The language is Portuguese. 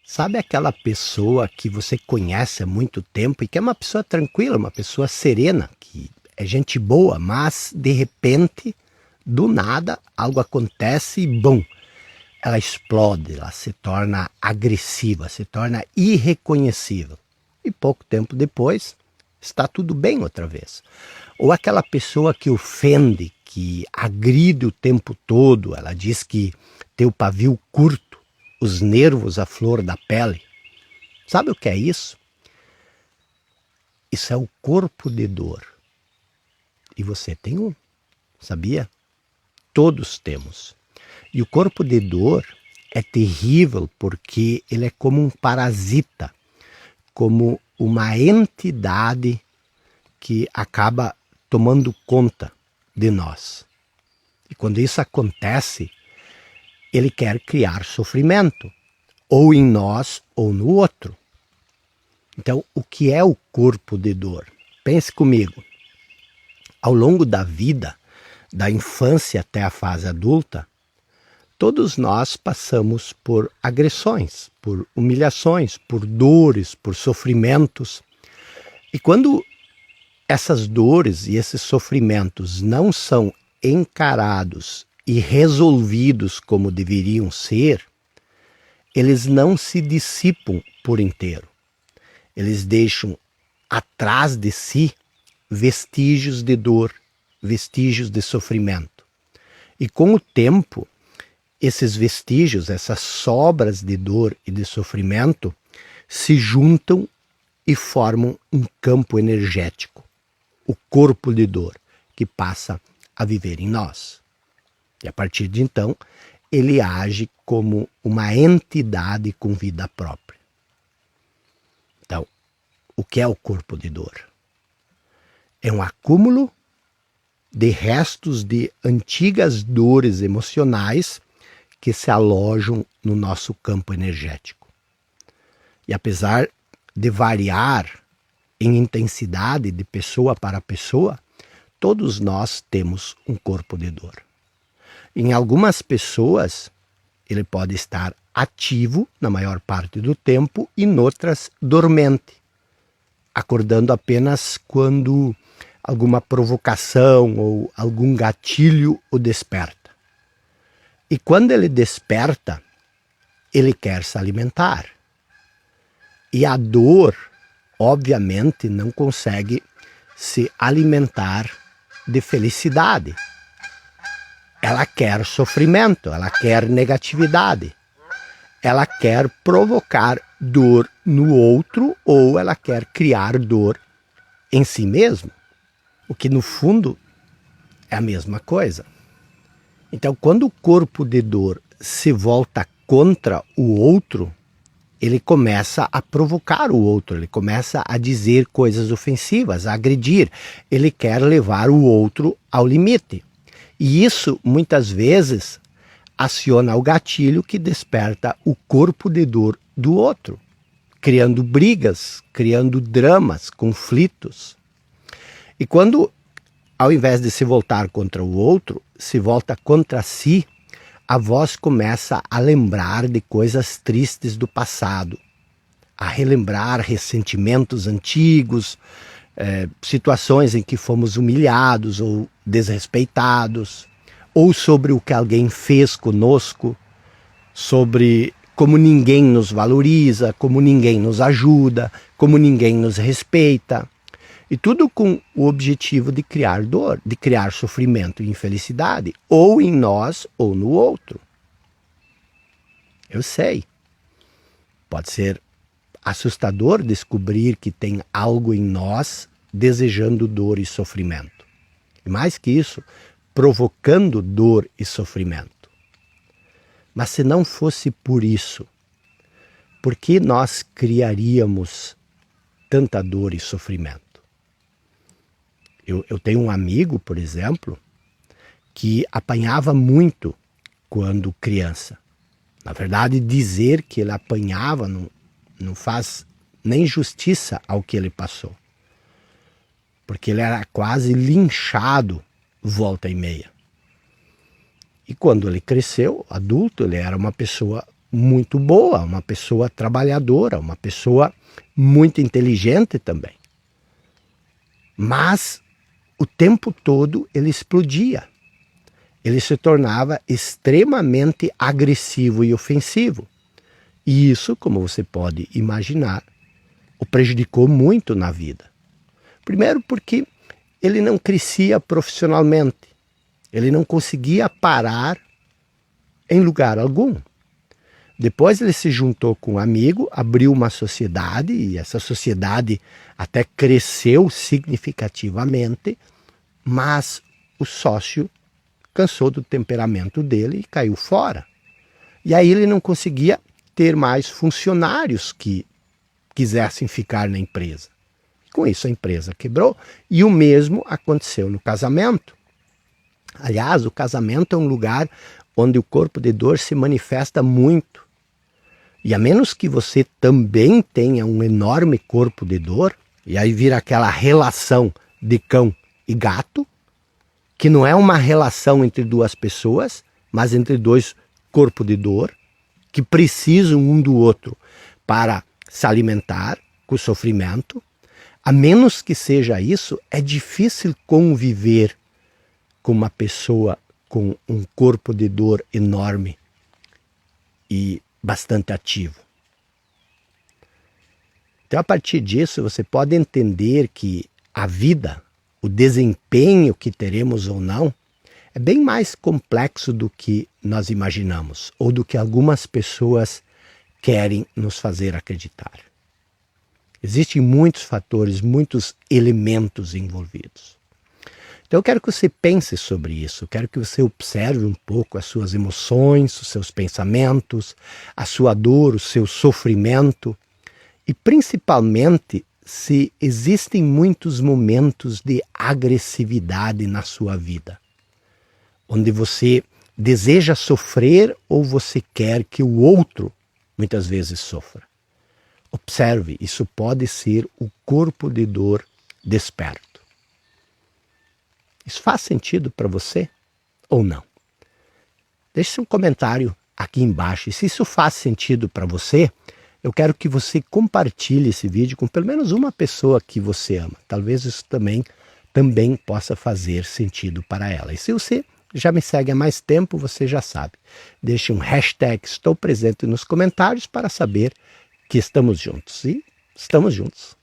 Sabe aquela pessoa que você conhece há muito tempo e que é uma pessoa tranquila, uma pessoa serena, que é gente boa, mas de repente, do nada, algo acontece e bum, ela explode, ela se torna agressiva, se torna irreconhecível. E pouco tempo depois, está tudo bem outra vez. Ou aquela pessoa que ofende, que agride o tempo todo, ela diz que tem o pavio curto, os nervos à flor da pele. Sabe o que é isso? Isso é o corpo de dor. E você tem um, sabia? Todos temos. E o corpo de dor é terrível porque ele é como um parasita, como uma entidade que acaba tomando conta de nós. E quando isso acontece, ele quer criar sofrimento, ou em nós ou no outro. Então, o que é o corpo de dor? Pense comigo. Ao longo da vida, da infância até a fase adulta, todos nós passamos por agressões, por humilhações, por dores, por sofrimentos. E quando essas dores e esses sofrimentos não são encarados e resolvidos como deveriam ser, eles não se dissipam por inteiro. Eles deixam atrás de si vestígios de dor, vestígios de sofrimento. E com o tempo, esses vestígios, essas sobras de dor e de sofrimento, se juntam e formam um campo energético, o corpo de dor, que passa a viver em nós. E a partir de então, ele age como uma entidade com vida própria. Então, o que é o corpo de dor? É um acúmulo de restos de antigas dores emocionais que se alojam no nosso campo energético. E apesar de variar em intensidade de pessoa para pessoa, todos nós temos um corpo de dor. Em algumas pessoas, ele pode estar ativo na maior parte do tempo e noutras dormente, acordando apenas quando alguma provocação ou algum gatilho o desperta. E quando ele desperta, ele quer se alimentar. E a dor, obviamente, não consegue se alimentar de felicidade. Ela quer sofrimento, ela quer negatividade. Ela quer provocar dor no outro ou ela quer criar dor em si mesmo. O que no fundo é a mesma coisa. Então, quando o corpo de dor se volta contra o outro, ele começa a provocar o outro, ele começa a dizer coisas ofensivas, a agredir. Ele quer levar o outro ao limite. E isso, muitas vezes, aciona o gatilho que desperta o corpo de dor do outro, criando brigas, criando dramas, conflitos. E quando, ao invés de se voltar contra o outro, se volta contra si, a voz começa a lembrar de coisas tristes do passado, a relembrar ressentimentos antigos, situações em que fomos humilhados ou desrespeitados, ou sobre o que alguém fez conosco, sobre como ninguém nos valoriza, como ninguém nos ajuda, como ninguém nos respeita. E tudo com o objetivo de criar dor, de criar sofrimento e infelicidade, ou em nós ou no outro. Eu sei. Pode ser assustador descobrir que tem algo em nós desejando dor e sofrimento. E mais que isso, provocando dor e sofrimento. Mas se não fosse por isso, por que nós criaríamos tanta dor e sofrimento? Eu tenho um amigo, por exemplo, que apanhava muito quando criança. Na verdade, dizer que ele apanhava não faz nem justiça ao que ele passou. Porque ele era quase linchado volta e meia. E quando ele cresceu, adulto, ele era uma pessoa muito boa, uma pessoa trabalhadora, uma pessoa muito inteligente também. Mas o tempo todo ele explodia. Ele se tornava extremamente agressivo e ofensivo. E isso, como você pode imaginar, o prejudicou muito na vida. Primeiro porque ele não crescia profissionalmente. Ele não conseguia parar em lugar algum. Depois ele se juntou com um amigo, abriu uma sociedade, e essa sociedade até cresceu significativamente, mas o sócio cansou do temperamento dele e caiu fora. E aí ele não conseguia ter mais funcionários que quisessem ficar na empresa. Com isso a empresa quebrou e o mesmo aconteceu no casamento. Aliás, o casamento é um lugar onde o corpo de dor se manifesta muito. E a menos que você também tenha um enorme corpo de dor, e aí vira aquela relação de cão e gato, que não é uma relação entre duas pessoas, mas entre dois corpos de dor, que precisam um do outro para se alimentar com o sofrimento. A menos que seja isso, é difícil conviver com uma pessoa com um corpo de dor enorme e bastante ativo. Então, a partir disso, você pode entender que a vida, o desempenho que teremos ou não, é bem mais complexo do que nós imaginamos, ou do que algumas pessoas querem nos fazer acreditar. Existem muitos fatores, muitos elementos envolvidos. Então eu quero que você pense sobre isso, quero que você observe um pouco as suas emoções, os seus pensamentos, a sua dor, o seu sofrimento e principalmente se existem muitos momentos de agressividade na sua vida, onde você deseja sofrer ou você quer que o outro muitas vezes sofra. Observe, isso pode ser o corpo de dor desperto. Isso faz sentido para você ou não? Deixe seu comentário aqui embaixo. E se isso faz sentido para você, eu quero que você compartilhe esse vídeo com pelo menos uma pessoa que você ama. Talvez isso também possa fazer sentido para ela. E se você já me segue há mais tempo, você já sabe. Deixe um hashtag Estou Presente nos comentários para saber que estamos juntos. E estamos juntos.